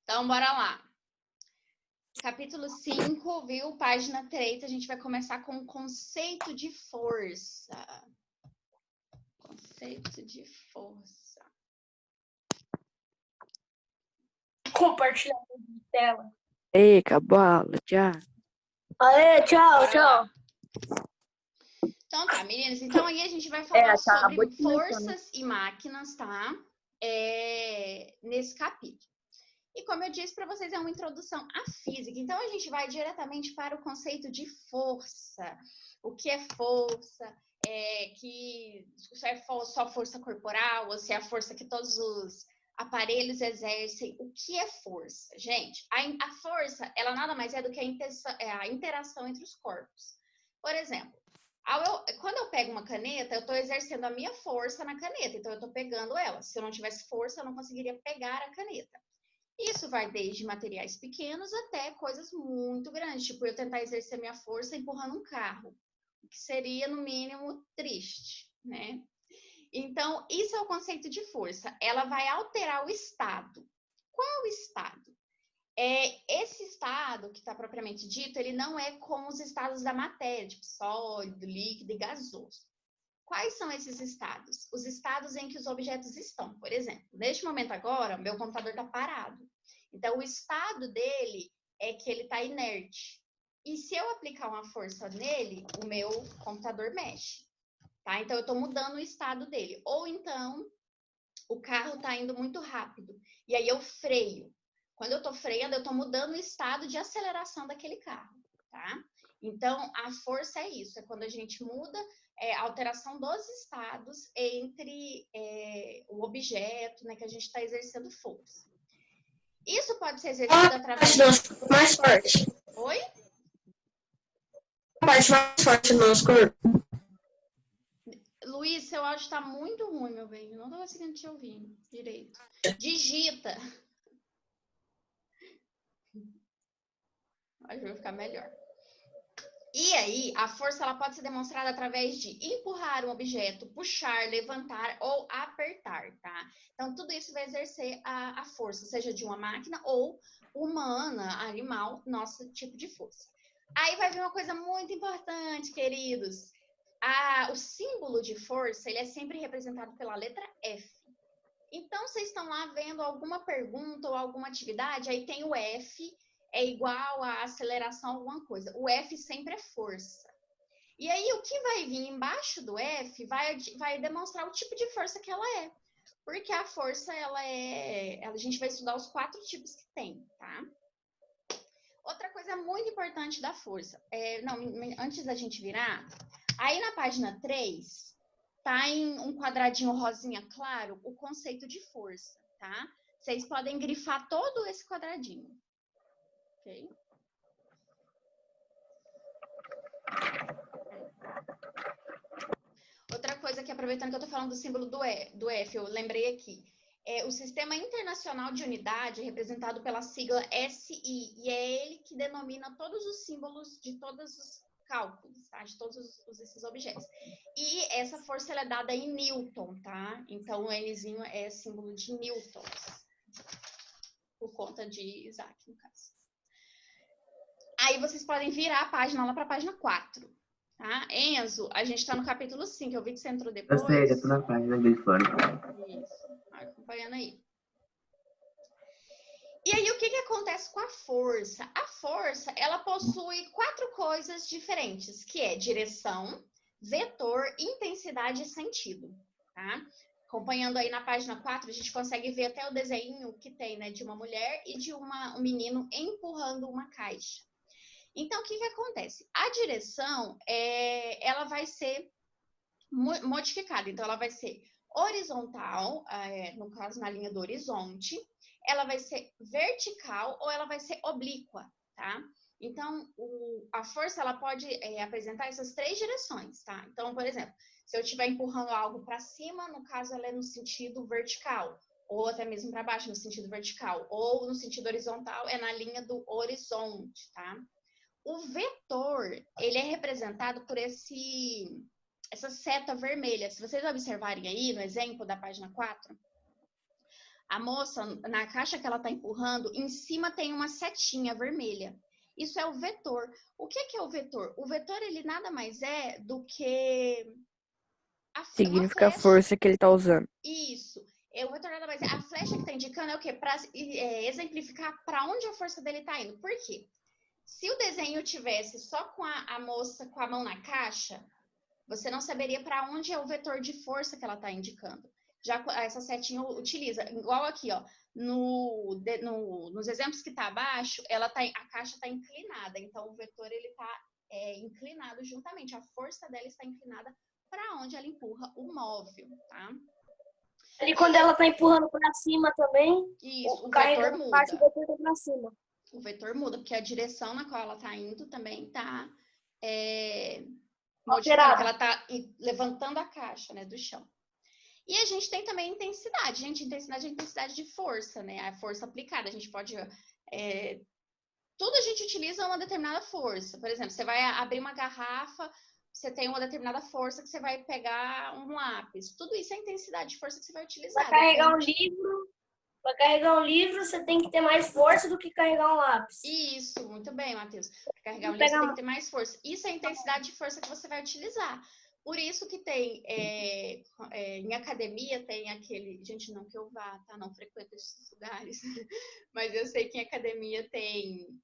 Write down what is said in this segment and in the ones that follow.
Então, bora lá. Capítulo 5, viu? Página 3, a gente vai começar com o conceito de força. Conceito de força. Compartilhamento de tela. Ei, acabou a aula, já. Aê, tchau, Bora tchau. lá. Então tá, meninas. Então aí a gente vai falar sobre forças e máquinas, tá? Nesse capítulo. E como eu disse para vocês, é uma introdução à física. Então a gente vai diretamente para o conceito de força. O que é força? Que se é só força corporal ou se é a força que todos os aparelhos exercem. O que é força? Gente, a força, ela nada mais é do que a interação entre os corpos. Por exemplo, quando eu pego uma caneta, eu estou exercendo a minha força na caneta. Então eu estou pegando ela. Se eu não tivesse força, eu não conseguiria pegar a caneta. Isso vai desde materiais pequenos até coisas muito grandes, tipo eu tentar exercer minha força empurrando um carro, o que seria, no mínimo, triste, né? Então, isso é o conceito de força. Ela vai alterar o estado. Qual é o estado? Esse estado, que está propriamente dito, ele não é como os estados da matéria, tipo sólido, líquido e gasoso. Quais são esses estados? Os estados em que os objetos estão. Por exemplo, neste momento agora, meu computador está parado. Então, o estado dele é que ele está inerte. E se eu aplicar uma força nele, o meu computador mexe. Tá? Então, eu estou mudando o estado dele. Ou então, o carro está indo muito rápido. E aí eu freio. Quando eu estou freando, eu estou mudando o estado de aceleração daquele carro. Tá? Então, a força é isso. É quando a gente muda a alteração dos estados entre o objeto, né, que a gente está exercendo força. Isso pode ser exercido através... mais forte. Oi? A parte mais forte do nosso corpo. Luiz, seu áudio está muito ruim, meu bem. Eu não estou conseguindo te ouvir direito. Digita. Acho que vai ficar melhor. E aí, a força ela pode ser demonstrada através de empurrar um objeto, puxar, levantar ou apertar, tá? Então, tudo isso vai exercer a força, seja de uma máquina ou humana, animal, nosso tipo de força. Aí vai vir uma coisa muito importante, queridos. O símbolo de força, ele é sempre representado pela letra F. Então, vocês estão lá vendo alguma pergunta ou alguma atividade, aí tem o F, é igual a aceleração, alguma coisa. O F sempre é força. E aí, o que vai vir embaixo do F vai demonstrar o tipo de força que ela é. Porque a força, a gente vai estudar os 4 tipos que tem, tá? Outra coisa muito importante da força. Antes da gente virar, aí na página 3, tá em um quadradinho rosinha claro o conceito de força, tá? Vocês podem grifar todo esse quadradinho. Ok? Outra coisa que, aproveitando que eu tô falando do símbolo do F, eu lembrei aqui. O Sistema Internacional de Unidade é representado pela sigla SI, e é ele que denomina todos os símbolos de todos os cálculos, tá? De todos esses objetos. E essa força ela é dada em Newton, tá? Então, o Nzinho é símbolo de Newton, por conta de Isaac, no caso. Aí, vocês podem virar a página lá para a página 4. Tá? Enzo, a gente está no capítulo 5, eu vi que você entrou depois. Eu sei, eu tô na página dele fora. Isso, acompanhando aí. E aí, o que acontece com a força? A força, ela possui 4 coisas diferentes, que é direção, vetor, intensidade e sentido, tá? Acompanhando aí na página 4, a gente consegue ver até o desenho que tem, né, de uma mulher e de um menino empurrando uma caixa. Então, o que acontece? A direção, ela vai ser modificada. Então, ela vai ser horizontal, no caso, na linha do horizonte. Ela vai ser vertical ou ela vai ser oblíqua, tá? Então, a força, ela pode apresentar essas 3 direções, tá? Então, por exemplo, se eu estiver empurrando algo para cima, no caso, ela é no sentido vertical. Ou até mesmo para baixo, no sentido vertical. Ou no sentido horizontal, é na linha do horizonte, tá? O vetor, ele é representado por essa seta vermelha. Se vocês observarem aí no exemplo da página 4, A moça, na caixa que ela está empurrando, em cima tem uma setinha vermelha. Isso é o vetor. O que é o vetor? O vetor, ele nada mais é do que Significa a força que ele tá usando. Isso. O vetor nada mais é. A flecha que está indicando é o quê? Para exemplificar para onde a força dele está indo. Por quê? Se o desenho tivesse só com a moça com a mão na caixa, você não saberia para onde é o vetor de força que ela está indicando. Já essa setinha utiliza, igual aqui, ó, nos exemplos que está abaixo, a caixa está inclinada, então o vetor ele está inclinado juntamente, a força dela está inclinada para onde ela empurra o móvel, tá? E quando ela está empurrando para cima também, isso, o vetor muda. O vetor tá para cima. O vetor muda, porque a direção na qual ela está indo também está modificando, ela está levantando a caixa, né, do chão. E a gente tem também intensidade. Gente, intensidade é intensidade de força, né? A força aplicada. A gente pode... tudo a gente utiliza uma determinada força. Por exemplo, você vai abrir uma garrafa, você tem uma determinada força que você vai pegar um lápis. Tudo isso é intensidade de força que você vai utilizar. Para carregar um livro, você tem que ter mais força do que carregar um lápis. Isso, muito bem, Matheus. Para carregar um livro, você tem que ter mais força. Isso é a intensidade de força que você vai utilizar. Por isso que tem, em academia tem aquele... Gente, não que eu vá, tá? Não frequento esses lugares. Mas eu sei que em academia tem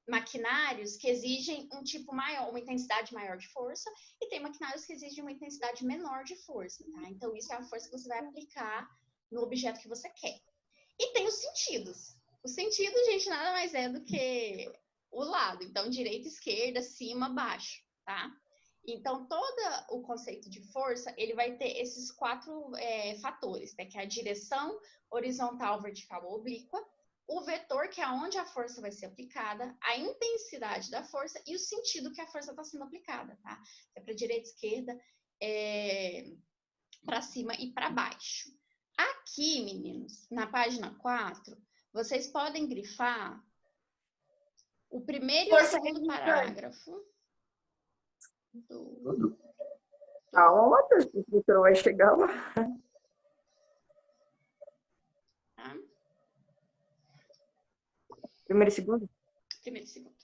maquinários que exigem um tipo maior, uma intensidade maior de força. E tem maquinários que exigem uma intensidade menor de força, tá? Então, isso é a força que você vai aplicar no objeto que você quer. E tem os sentidos. Os sentidos, gente, nada mais é do que o lado. Então, direita, esquerda, cima, baixo, tá? Então, todo o conceito de força, ele vai ter esses 4 fatores, né? Que é a direção horizontal, vertical ou oblíqua, o vetor, que é onde a força vai ser aplicada, a intensidade da força e o sentido que a força está sendo aplicada, tá? É para direita, esquerda, para cima e para baixo. Aqui, meninos, na página 4, vocês podem grifar o primeiro e o segundo parágrafo. Calma, Matheus, o professor vai chegar lá. Tá? Primeiro e segundo? Primeiro e segundo.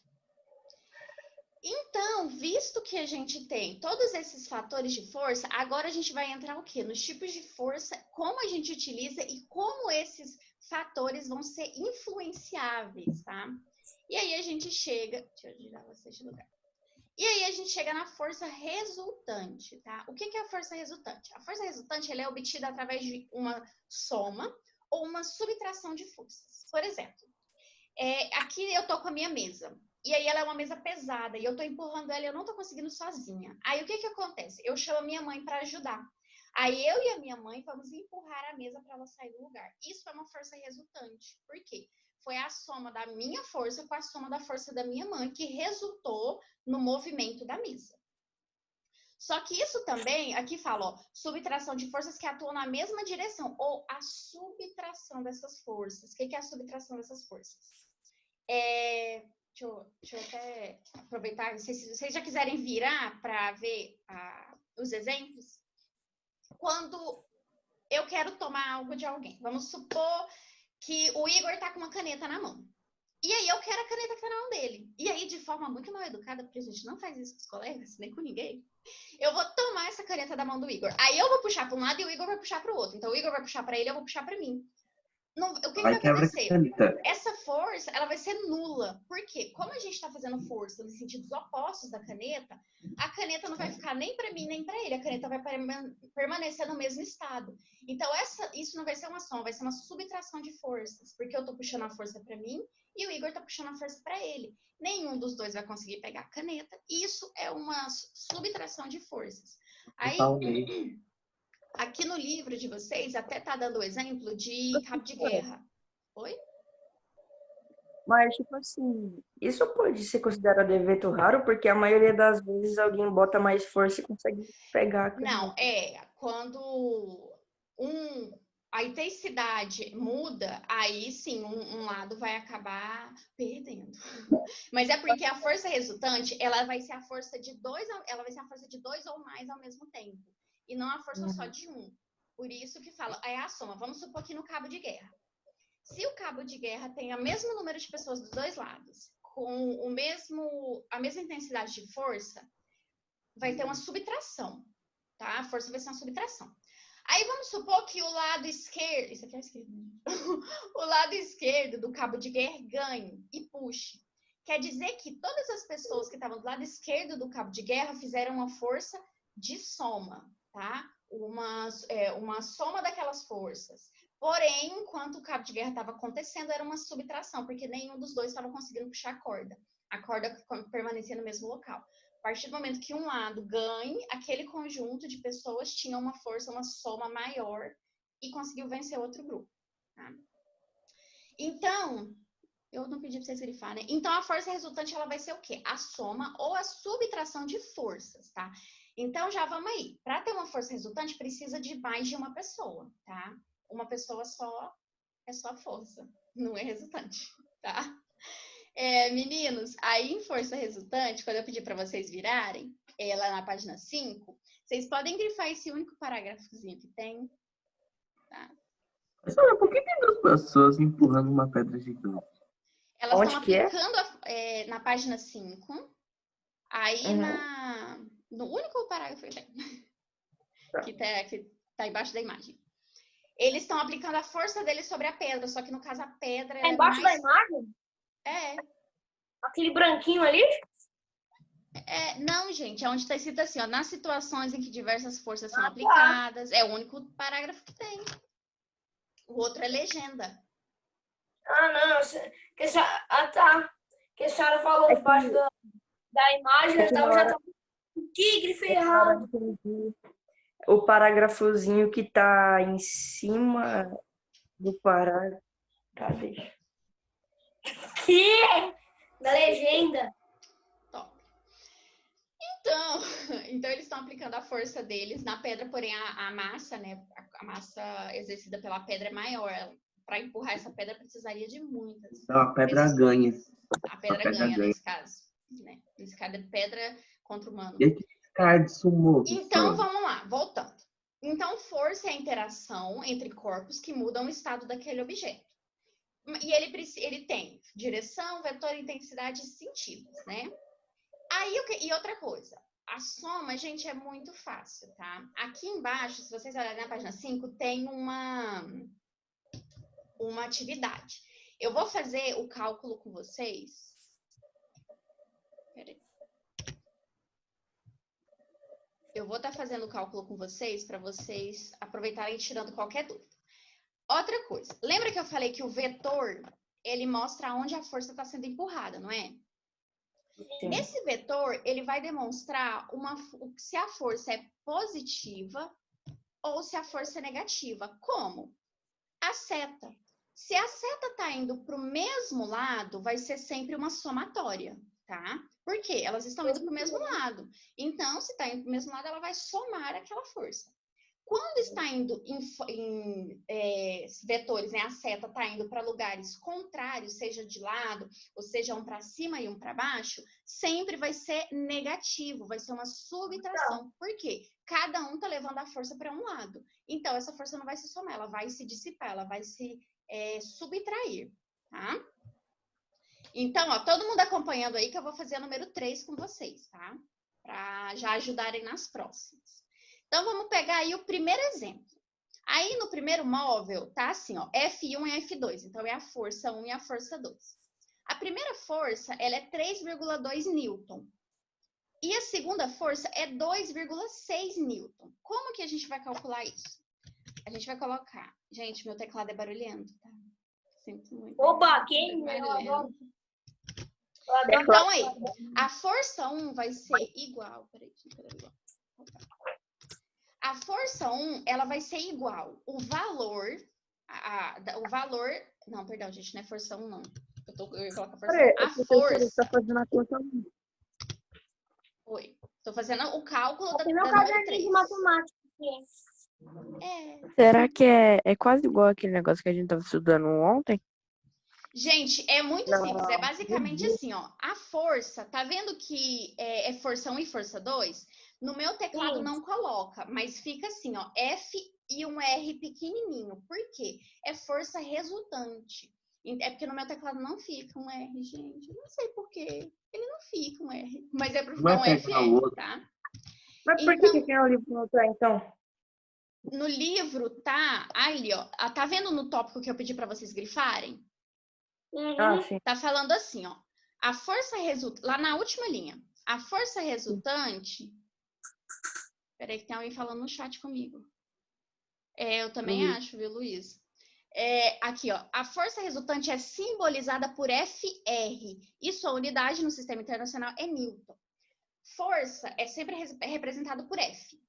Então, visto que a gente tem todos esses fatores de força, agora a gente vai entrar o quê? Nos tipos de força, como a gente utiliza e como esses fatores vão ser influenciáveis, tá? E aí a gente chega... Deixa eu girar vocês de lugar. E aí a gente chega na força resultante, tá? O que é a força resultante? A força resultante ela é obtida através de uma soma ou uma subtração de forças. Por exemplo, aqui eu tô com a minha mesa. E aí ela é uma mesa pesada e eu tô empurrando ela e eu não tô conseguindo sozinha. Aí o que acontece? Eu chamo a minha mãe para ajudar. Aí eu e a minha mãe vamos empurrar a mesa para ela sair do lugar. Isso é uma força resultante. Por quê? Foi a soma da minha força com a soma da força da minha mãe que resultou no movimento da mesa. Só que isso também, aqui fala, ó, subtração de forças que atuam na mesma direção, ou a subtração dessas forças. O que é a subtração dessas forças? Deixa eu até aproveitar, se vocês já quiserem virar para ver os exemplos. Quando eu quero tomar algo de alguém, vamos supor que o Igor tá com uma caneta na mão. E aí eu quero a caneta que tá na mão dele. E aí, de forma muito mal educada, porque a gente não faz isso com os colegas, nem com ninguém, eu vou tomar essa caneta da mão do Igor. Aí eu vou puxar para um lado e o Igor vai puxar para o outro. Então o Igor vai puxar para ele, eu vou puxar para mim. O que vai acontecer? Essa força, ela vai ser nula. Por quê? Como a gente está fazendo força nos sentidos opostos da caneta, a caneta não vai ficar nem para mim, nem para ele. A caneta vai permanecer no mesmo estado. Então, isso não vai ser uma soma, vai ser uma subtração de forças. Porque eu estou puxando a força para mim e o Igor está puxando a força para ele. Nenhum dos dois vai conseguir pegar a caneta. Isso é uma subtração de forças. Aí... Aqui no livro de vocês, até tá dando o exemplo de cabo de guerra. Oi? Mas, tipo assim, isso pode ser considerado evento raro, porque a maioria das vezes alguém bota mais força e consegue pegar. Não, quando a intensidade muda, aí sim, um lado vai acabar perdendo. Mas é porque a força resultante, ela vai ser a força de dois ou mais ao mesmo tempo. E não a força só de um. Por isso que fala, é a soma. Vamos supor que no cabo de guerra. Se o cabo de guerra tem o mesmo número de pessoas dos dois lados, com a mesma intensidade de força, vai ter uma subtração, tá? A força vai ser uma subtração. Aí vamos supor que o lado esquerdo, isso aqui é a esquerda, o lado esquerdo do cabo de guerra ganhe e puxe. Quer dizer que todas as pessoas que estavam do lado esquerdo do cabo de guerra fizeram uma força de soma, tá? Uma soma daquelas forças. Porém, enquanto o cabo de guerra estava acontecendo, era uma subtração, porque nenhum dos dois estava conseguindo puxar a corda permanecia no mesmo local. A partir do momento que um lado ganhe, aquele conjunto de pessoas tinha uma força, uma soma maior e conseguiu vencer outro grupo. Tá? Então, eu não pedi para vocês grifar, né? Então, a força resultante, ela vai ser o quê? A soma ou a subtração de forças, tá? Então, já vamos aí. Para ter uma força resultante, precisa de mais de uma pessoa, tá? Uma pessoa só é só força, não é resultante, tá? Meninos, aí em força resultante, quando eu pedir para vocês virarem, lá na página 5, vocês podem grifar esse único parágrafozinho que tem, tá? Mas olha, por que tem 2 pessoas empurrando uma pedra gigante? Elas estão aplicando na página 5, aí no único parágrafo que tá embaixo da imagem. Eles estão aplicando a força deles sobre a pedra, só que no caso a pedra é embaixo da imagem? Aquele branquinho ali? Não, gente, é onde está escrito assim, ó, nas situações em que diversas forças são aplicadas, é o único parágrafo que tem. O outro é legenda. Não, tá. Que a senhora falou embaixo da imagem, eu já tava tigre ferrado. O parágrafozinho que tá em cima do parágrafo. Cadê? Que? Da legenda. Top. Então eles estão aplicando a força deles na pedra, porém a massa, né? A massa exercida pela pedra é maior. Para empurrar essa pedra precisaria de muitas. Então a pedra ganha. A pedra ganha nesse caso, né? Nesse caso é pedra contra humano. E que cara de sumô? Então vamos lá, voltando. Então força é a interação entre corpos que mudam o estado daquele objeto. E ele tem direção, vetor, intensidade e sentidos, né? E outra coisa, a soma, gente, é muito fácil, tá? Aqui embaixo, se vocês olharem na página 5, tem uma atividade. Eu vou fazer o cálculo com vocês. Peraí. Eu vou estar fazendo o cálculo com vocês para vocês aproveitarem tirando qualquer dúvida. Outra coisa, lembra que eu falei que o vetor, ele mostra onde a força está sendo empurrada, não é? Sim. Esse vetor, ele vai demonstrar se a força é positiva ou se a força é negativa. Como? A seta. Se a seta está indo para o mesmo lado, vai ser sempre uma somatória, tá? Por quê? Elas estão indo para o mesmo lado. Então, se está indo para o mesmo lado, ela vai somar aquela força. Quando está indo em vetores, né, a seta está indo para lugares contrários, seja de lado, ou seja, um para cima e um para baixo, sempre vai ser negativo, vai ser uma subtração. Por quê? Cada um está levando a força para um lado. Então, essa força não vai se somar, ela vai se dissipar, ela vai se subtrair, tá? Então, ó, todo mundo acompanhando aí que eu vou fazer a número 3 com vocês, tá? Para já ajudarem nas próximas. Então, vamos pegar aí o primeiro exemplo. Aí, no primeiro móvel, tá assim, ó, F1 e F2. Então, é a força 1 e a força 2. A primeira força, ela é 3,2 newton. E a segunda força é 2,6 newton. Como que a gente vai calcular isso? A gente vai colocar... Gente, meu teclado é barulhento, tá? Sinto muito. Oba, quem? Então, aí, a força 1 vai ser igual... Peraí, igual. A força 1, ela vai ser igual. O valor... Não, perdão, gente, não é força 1, não. Eu ia colocar força 1. A força... Você tá fazendo a conta 1. Oi. Tô fazendo o cálculo da meu caderninho de matemática. Será que é quase igual aquele negócio que a gente tava estudando ontem? Gente, é muito Não, simples. É basicamente assim, ó. A força, tá vendo que é força 1 e força 2? No meu teclado Sim. não coloca, mas fica assim, ó. F e um R pequenininho. Por quê? É força resultante. É porque no meu teclado não fica um R, gente. Eu não sei por quê. Ele não fica um R. Mas é pra ficar um Vai pegar o FR, outro. tá? Mas por que Então, aqui no livro não tá, então? no livro tá ali, ó. Tá vendo no tópico que eu pedi pra vocês grifarem? Ah, sim. Tá falando assim, ó. A força resultante. Lá na última linha. A força resultante. Peraí, que tem alguém falando no chat comigo. Eu também acho, viu, Luiz? Aqui, ó. A força resultante é simbolizada por FR. E sua unidade no sistema internacional é Newton. Força é sempre representada por F.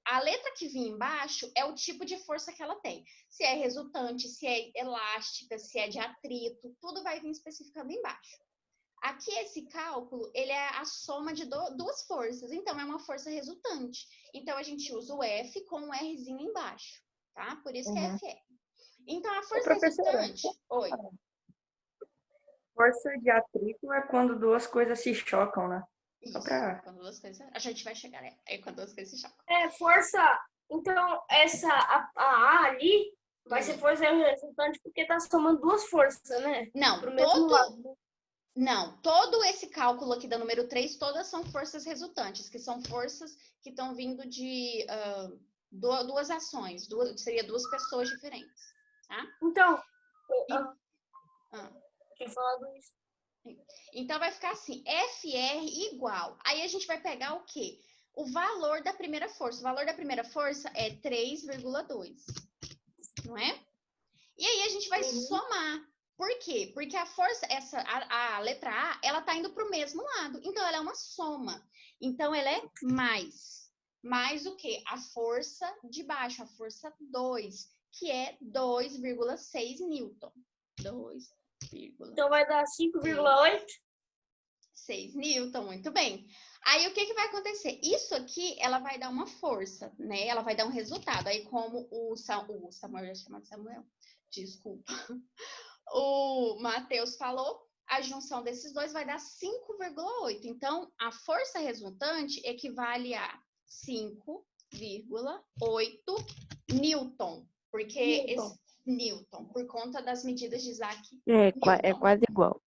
A letra que vem embaixo é o tipo de força que ela tem. Se é resultante, se é elástica, se é de atrito, tudo vai vir especificando embaixo. Aqui, esse cálculo, ele é a soma de duas forças, então é uma força resultante. Então, a gente usa o F com um Rzinho embaixo, tá? Por isso que é FR. Então, a força professora, resultante... Oi. Força de atrito é quando duas coisas se chocam, né? Isso, quando duas coisas... A gente vai chegar, né? É quando duas coisas se chocam. Força. Então, a A ali vai ser força resultante porque tá somando duas forças, né? Não, Pro mesmo lado. Não, todo esse cálculo aqui da número 3, todas são forças resultantes, que são forças que estão vindo de duas ações, seria duas pessoas diferentes, tá? Então, tinha falado isso. Então, vai ficar assim, FR igual. Aí, a gente vai pegar o quê? O valor da primeira força. O valor da primeira força é 3,2, não é? E aí, a gente vai somar. Por quê? Porque a força, a letra A, ela tá indo para o mesmo lado. Então, ela é uma soma. Então, ela é mais. Mais o quê? A força de baixo, a força 2, que é 2,6 Newton. 2, então, vai dar 5,8? 6 Newton, muito bem. Aí, o que vai acontecer? Isso aqui, ela vai dar uma força, né? Ela vai dar um resultado. Aí, como o Samuel, é chamado Samuel, desculpa. O Matheus falou, a junção desses dois vai dar 5,8. Então, a força resultante equivale a 5,8 Newton. Porque Newton, por conta das medidas de Isaac Newton. É quase igual.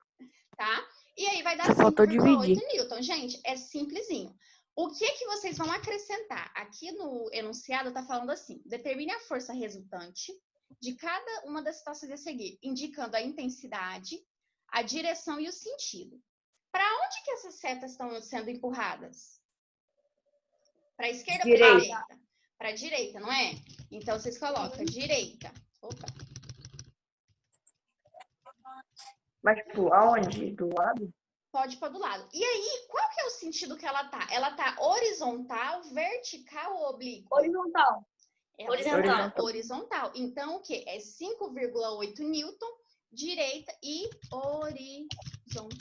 Tá? E aí vai dar Só faltou 5,8 dividir. Newton. Gente, é simplesinho. O que vocês vão acrescentar? Aqui no enunciado tá falando assim, determine a força resultante de cada uma das situações a seguir, indicando a intensidade, a direção e o sentido. Para onde que essas setas estão sendo empurradas? Para a esquerda ou para a direita? Para a direita, não é? Então, vocês colocam direita. Opa. Mas, tipo, aonde? Do lado? Pode pôr do lado. E aí, qual que é o sentido que ela tá? Ela tá horizontal, vertical ou oblíqua? Horizontal. Horizontal. Então, o quê? É 5,8 Newton, direita e horizontal.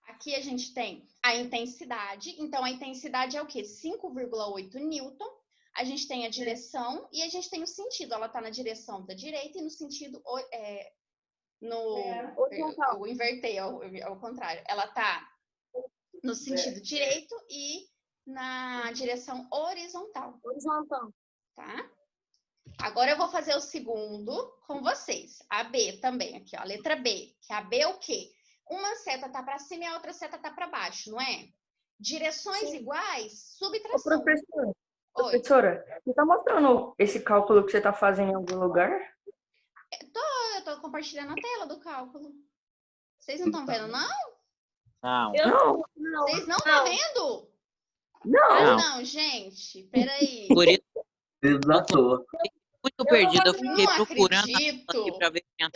Aqui a gente tem a intensidade. Então, a intensidade é o quê? 5,8 Newton. A gente tem a direção e a gente tem o sentido. Ela tá na direção da direita e no sentido... Eu invertei ao contrário. Ela tá no sentido direito e na direção horizontal. Tá? Agora eu vou fazer o segundo com vocês. A B também, aqui, ó. A letra B. Que a B é o quê? Uma seta tá para cima e a outra seta tá para baixo, não é? Direções iguais, subtração. Professora, você tá mostrando esse cálculo que você tá fazendo em algum lugar? Eu tô compartilhando a tela do cálculo. Vocês não estão vendo, não? Não. Vocês não estão vendo? Não. Não, gente. Peraí. Por isso, Exato. muito perdido. Eu fiquei Não procurando acredito. aqui pra ver se tinha.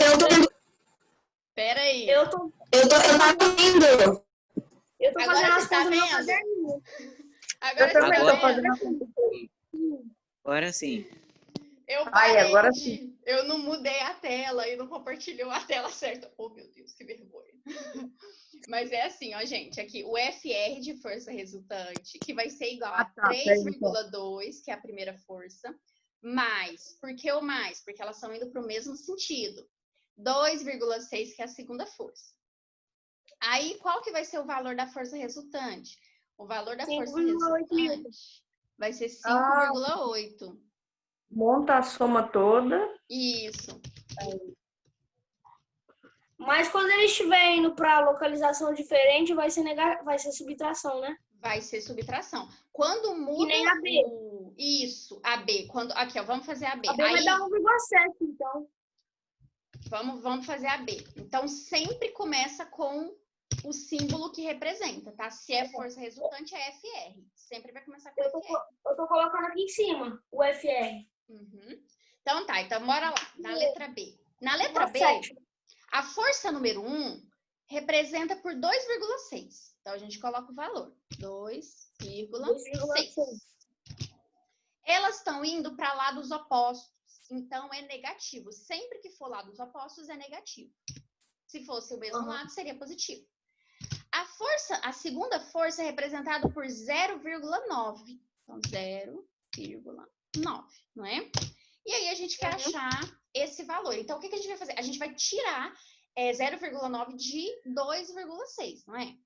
Peraí. Eu tô Agora fazendo as você tá contas no meu vendo? caderninho. Agora Eu você também tá tô fazendo vendo? Agora sim. Eu parei agora eu não mudei a tela e não compartilhou a tela certa. Oh, meu Deus, que vergonha. Mas é assim, ó, gente. Aqui, o FR de força resultante, que vai ser igual a 3,2, que é a primeira força, mais. Por que o mais? Porque elas estão indo para o mesmo sentido. 2,6, que é a segunda força. Aí, qual que vai ser o valor da força resultante? O valor da força resultante vai ser 5,8. Monta a soma toda. Isso. Mas quando ele estiver indo para localização diferente, vai ser subtração, né? Vai ser subtração. Quando muda Que nem a B. Isso, a B. Aqui, ó, vamos fazer a B. A B vai dar 1,7, então. Vamos fazer a B. Então, sempre começa com o símbolo que representa, tá? Se é força resultante, é FR. Sempre vai começar com FR. Eu tô colocando aqui em cima o FR. Uhum. Então, tá. Então, bora lá. Na letra B. Na letra B, a força número 1 representa por 2,6. Então, a gente coloca o valor. 2,6. Elas estão indo para lados opostos. Então, é negativo. Sempre que for lados opostos, é negativo. Se fosse o mesmo lado, seria positivo. A segunda força é representada por 0,9. Então, 0,9, não é? E aí, a gente quer achar esse valor. Então, o que a gente vai fazer? A gente vai tirar 0,9 de 2,6, não é?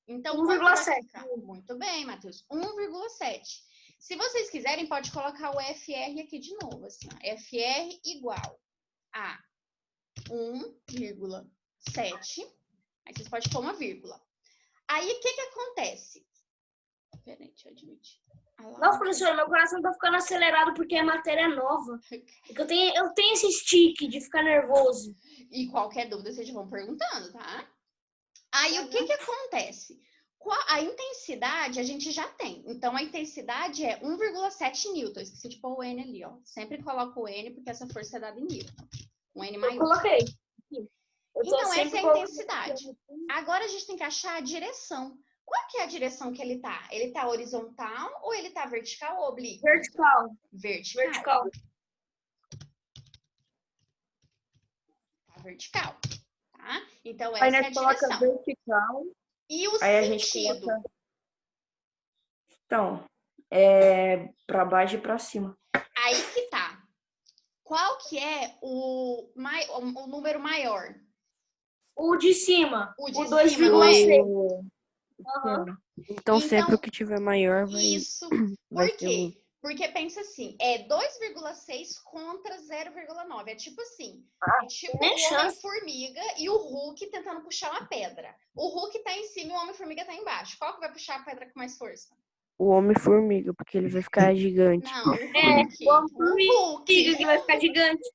Então, 1,7. Muito bem, Matheus. 1,7. Se vocês quiserem, pode colocar o FR aqui de novo. Assim, ó. FR igual a 1,7. Aí vocês podem pôr uma vírgula. Aí, o que acontece? Peraí, deixa eu admitir. Nossa, professora, meu coração tá ficando acelerado porque a matéria é nova. Eu tenho esse stick de ficar nervoso. E qualquer dúvida, vocês vão perguntando, tá? Aí, o que acontece? A intensidade a gente já tem. Então, a intensidade é 1,7 newton. Esqueci de pôr o N ali, ó. Sempre coloco o N porque essa força é dada em newton. Um N maior. Eu coloquei. Então, essa é a intensidade. Agora, a gente tem que achar a direção. Qual que é a direção que ele tá? Ele tá horizontal ou ele tá vertical ou oblíquo? Vertical. Vertical. Tá vertical. Tá? Então, essa é a direção. Vertical. E o Aí sentido? A gente coloca... Então, para baixo e para cima. Aí que tá. Qual que é o número maior? O de cima. O de o cima, não é? 2,6. Então, sempre o que tiver maior vai... Isso. vai Por ter quê? Porque pensa assim, é 2,6 contra 0,9. É tipo assim, é tipo o Homem-Formiga e o Hulk tentando puxar uma pedra. O Hulk tá em cima e o Homem-Formiga tá embaixo. Qual que vai puxar a pedra com mais força? O Homem-Formiga, porque ele vai ficar gigante. Não, o Hulk. O Hulk que vai ficar gigante.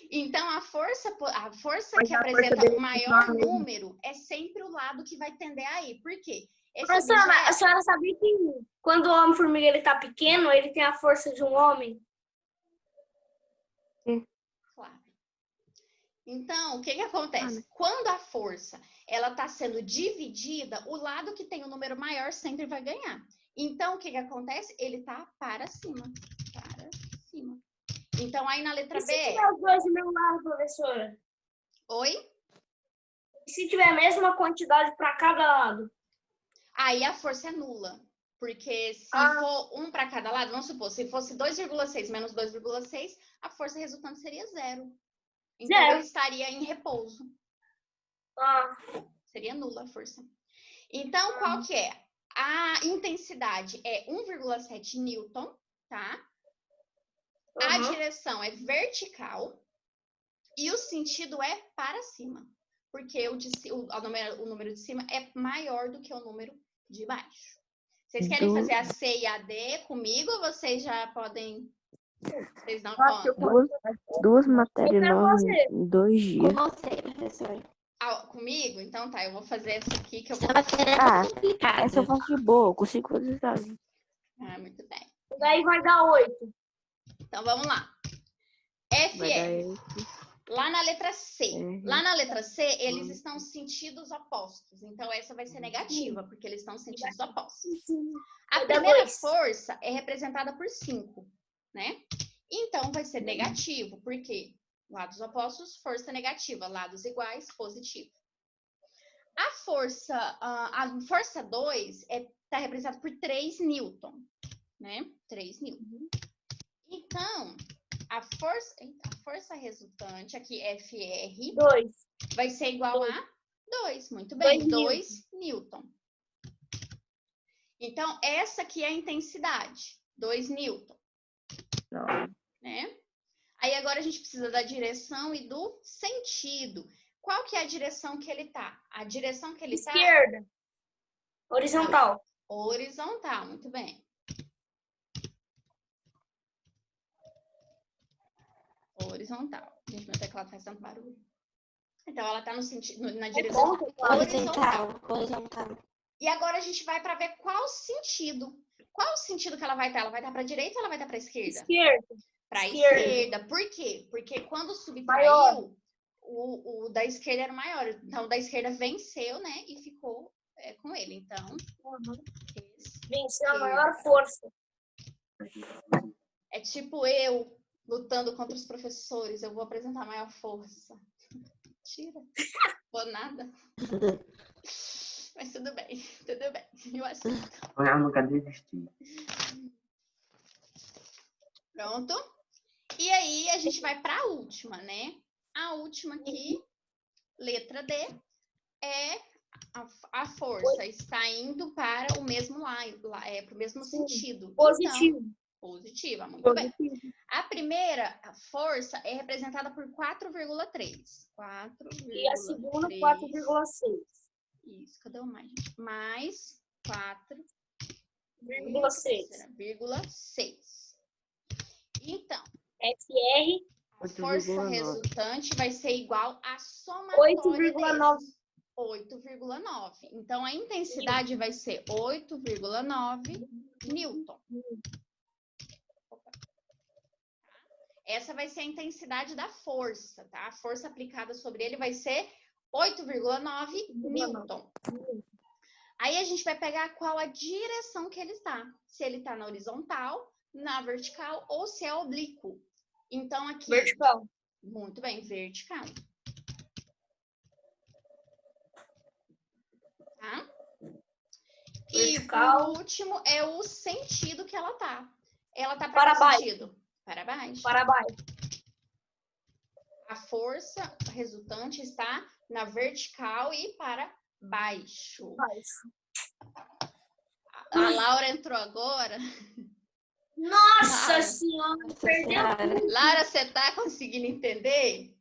Então, a força que apresenta o maior número é sempre o lado que vai tender a ir. Por quê? Professora, a senhora sabia que quando o Homem-Formiga ele tá pequeno, ele tem a força de um homem? Claro. Então, o que acontece? Quando a força ela está sendo dividida, o lado que tem o número maior sempre vai ganhar. Então, o que acontece? Ele está para cima. Para cima. Então, aí na letra B... se tiver os dois do meu lado, professora? Oi? E se tiver a mesma quantidade para cada lado? Aí a força é nula. Porque se for um para cada lado, vamos supor, se fosse 2,6 menos 2,6, a força resultante seria 0. Então, ele estaria em repouso. Seria nula a força. Então, qual que é? A intensidade é 1,7 newton, tá? A direção é vertical e o sentido é para cima. Porque o número de cima é maior do que o número de baixo. Vocês querem fazer a C e a D comigo ou vocês já podem... Vocês não contam? Duas matérias novas em 2 dias. Com você, professora. Comigo? Então tá, eu vou fazer essa aqui que eu vou... Complicado. Essa eu faço de boa, eu consigo fazer isso. Muito bem. Daí vai dar 8. Então vamos lá. FR. Lá na letra C. Lá na letra C, eles estão sentidos opostos. Então, essa vai ser negativa, porque eles estão sentidos opostos. A primeira força é representada por 5, né? Então, vai ser negativo, porque lados opostos, força negativa. Lados iguais, positivo. A força 2 está representada por 3 newton, né? 3 newton. Então, a força resultante, aqui FR, 2. vai ser igual a 2. Muito bem, 2 newton. Então, essa aqui é a intensidade, 2 newton. Não. Né? Aí agora a gente precisa da direção e do sentido. Qual que é a direção que ele tá? A direção que ele tá... Esquerda. Horizontal. Horizontal, muito bem. Horizontal. Gente, meu teclado faz tanto barulho. Então, ela tá no sentido, na direção horizontal. Horizontal. E agora a gente vai para ver qual sentido. Qual o sentido que ela vai estar? Ela vai estar para a direita ou ela vai estar para a esquerda? Esquerda. Para a esquerda. Por quê? Porque quando subtraiu, o da esquerda era maior. Então, o da esquerda venceu, né? E ficou com ele. Então, venceu a maior força. É tipo eu lutando contra os professores. Eu vou apresentar a maior força. Mentira. Vou nada. Mas tudo bem. Tudo bem. Eu aceito. Eu nunca desisti. Pronto? E aí, a gente vai para a última, né? A última aqui, letra D, é a força está indo para o mesmo lado, para o mesmo sentido. Positivo. Então, positiva, muito bem. A primeira força é representada por 4,3. 4,3. E a segunda, 4,6. Isso, cadê o mais? Mais 4,6. Então, FR, a força resultante vai ser igual a soma 8,9. 8,9. Então, a intensidade vai ser 8,9 newton. Essa vai ser a intensidade da força, tá? A força aplicada sobre ele vai ser 8,9 newton. Aí a gente vai pegar qual a direção que ele está. Se ele está na horizontal, na vertical ou se é oblíquo. Então aqui... Vertical. Muito bem, vertical. Tá? Vertical. E o último é o sentido que ela tá. Ela tá para qual baixo. Sentido? Para baixo. Para baixo. A força resultante está na vertical e para baixo. A Laura entrou agora. Nossa Senhora, perdeu. Laura, você tá conseguindo entender?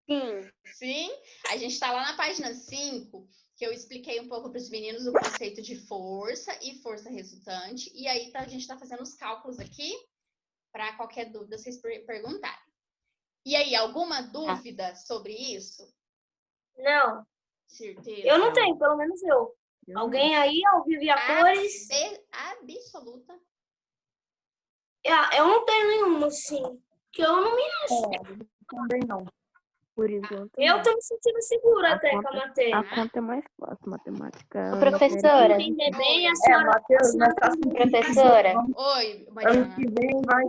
Sim. Sim? A gente está lá na página 5, que eu expliquei um pouco para os meninos o conceito de força e força resultante. E aí a gente está fazendo os cálculos aqui para qualquer dúvida vocês perguntarem. E aí, alguma dúvida sobre isso? Não. Certeza? Eu não tenho, pelo menos eu. Alguém aí, ao vivo e a cores? Absoluta. Eu não tenho nenhuma, assim. Que eu não me acho. Também não. Por enquanto. Eu tô me sentindo segura até com a matéria. A conta é mais fácil, matemática. Professora. Entender bem a senhora. Matheus, mas tá assim. Professora. Oi, Ano Mariana. que vem vai.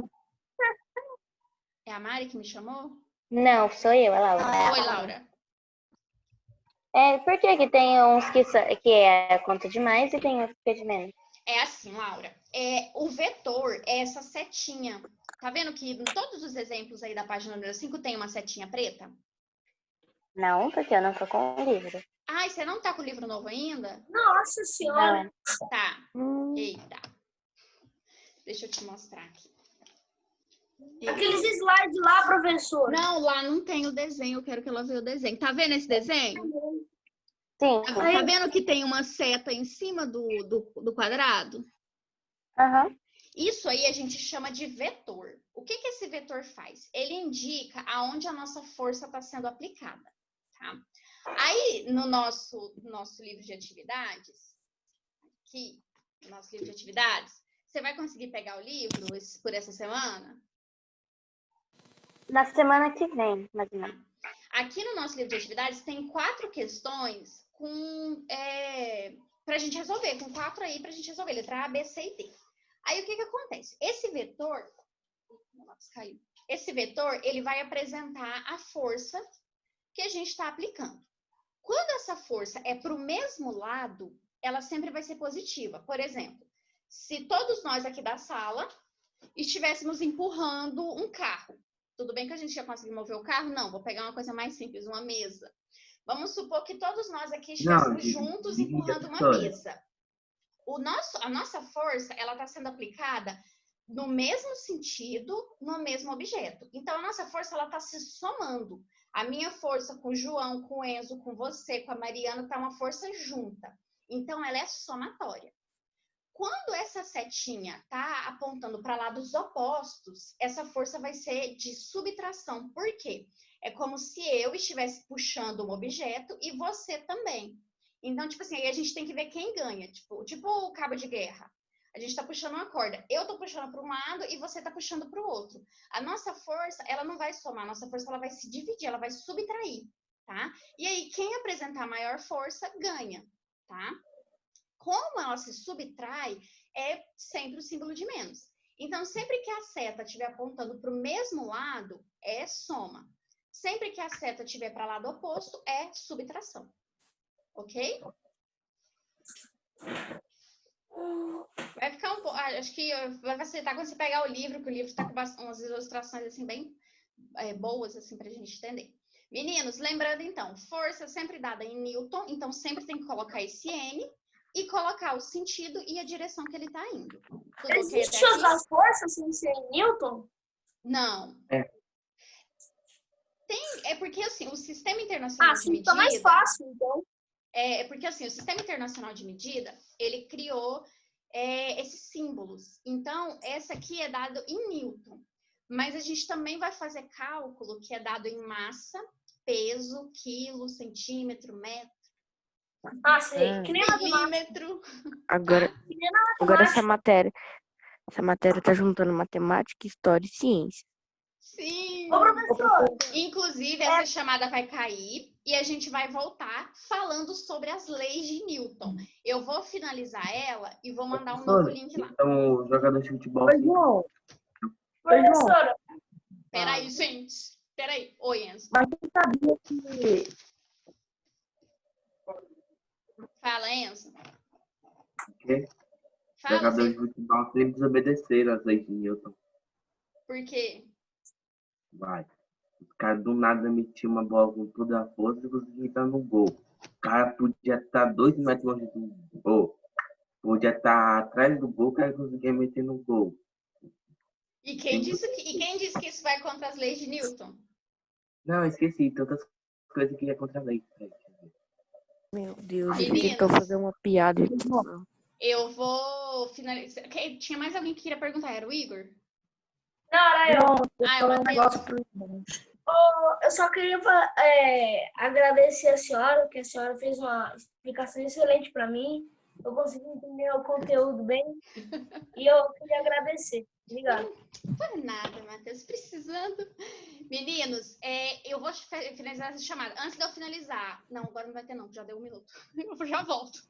É a Mari que me chamou? Não, sou eu, é Laura. Oi, Laura. Por que tem uns que é conta de mais e tem outros que é de menos? É assim, Laura. O vetor é essa setinha. Tá vendo que em todos os exemplos aí da página número 5 tem uma setinha preta? Não, porque eu não tô com o livro. Ai, você não tá com o livro novo ainda? Nossa Senhora. Não. Tá. Eita. Deixa eu te mostrar aqui. Aqueles slides lá, professor. Não, lá não tem o desenho. Eu quero que ela veja o desenho. Tá vendo esse desenho? Sim. Tá vendo que tem uma seta em cima do quadrado? Aham. Isso aí a gente chama de vetor. O que esse vetor faz? Ele indica aonde a nossa força está sendo aplicada. Tá? Aí, no nosso livro de atividades, aqui, no nosso livro de atividades, você vai conseguir pegar o livro por essa semana? Na semana que vem, mais ou menos. Aqui no nosso livro de atividades tem 4 questões para a gente resolver, com 4 aí para a gente resolver, letra A, B, C e D. Aí o que acontece? Esse vetor, ele vai apresentar a força que a gente está aplicando. Quando essa força é para o mesmo lado, ela sempre vai ser positiva. Por exemplo, se todos nós aqui da sala e estivéssemos empurrando um carro. Tudo bem que a gente já conseguiu mover o carro? Não, vou pegar uma coisa mais simples, uma mesa. Vamos supor que todos nós aqui estivéssemos juntos empurrando uma mesa. A nossa força, ela está sendo aplicada no mesmo sentido, no mesmo objeto. Então, a nossa força, ela está se somando. A minha força com o João, com o Enzo, com você, com a Mariana, está uma força junta. Então, ela é somatória. Quando essa setinha está apontando para lados opostos, essa força vai ser de subtração. Por quê? É como se eu estivesse puxando um objeto e você também. Então, tipo assim, aí a gente tem que ver quem ganha. Tipo o cabo de guerra. A gente está puxando uma corda. Eu estou puxando para um lado e você está puxando para o outro. A nossa força, ela não vai somar. A nossa força, ela vai se dividir, ela vai subtrair, tá? E aí, quem apresentar maior força, ganha, tá? Como ela se subtrai, é sempre o símbolo de menos. Então, sempre que a seta estiver apontando para o mesmo lado, é soma. Sempre que a seta estiver para o lado oposto, é subtração. Ok? Vai ficar um pouco... acho que vai facilitar quando você pegar o livro, que o livro está com umas ilustrações assim, bem boas assim, para a gente entender. Meninos, lembrando então, força sempre dada em Newton, então sempre tem que colocar esse N e colocar o sentido e a direção que ele está indo. Tudo Existe outras forças sem ser em Newton? Não. É porque assim, o Sistema Ah, Internacional de sim, Medida... tá mais fácil, então. É porque assim, o Sistema Internacional de Medida, ele criou esses símbolos. Então, essa aqui é dado em Newton. Mas a gente também vai fazer cálculo que é dado em massa, peso, quilo, centímetro, metro. Ah, sei. Que nem milímetro. Agora essa matéria tá juntando matemática, história e ciência. Sim. Ô, professor. Inclusive, essa chamada vai cair e a gente vai voltar falando sobre as leis de Newton. Eu vou finalizar ela e vou mandar um novo link lá. Então, jogador de futebol. Oi, João. Professora. Peraí, gente. Peraí. Oi, Enzo. Mas você sabia que... Fala, Enzo. O quê? Fala, Jogador de futebol sempre desobedeceram as leis de Newton. Por quê? Vai. Os caras do nada metiam uma bola com toda a força e conseguiam entrar no gol. O cara podia estar 2 metros longe do gol. Podia estar atrás do gol, o cara conseguia meter no gol. E quem disse que isso vai contra as leis de Newton? Não, esqueci. Tantas coisas que ia contra a lei. Meu Deus, ele Meninos. tentou fazer uma piada. Eu vou finalizar. Tinha mais alguém que queria perguntar? Era o Igor? Não, era eu. Eu Matheus. Eu só queria agradecer a senhora, que a senhora fez uma explicação excelente para mim. Eu consegui entender o conteúdo bem. E eu queria agradecer. Obrigada. Não foi nada, Matheus. Precisando. Meninos, eu vou finalizar essa chamada. Antes de eu finalizar... Não, agora não vai ter não, já deu 1 minuto. Eu já volto.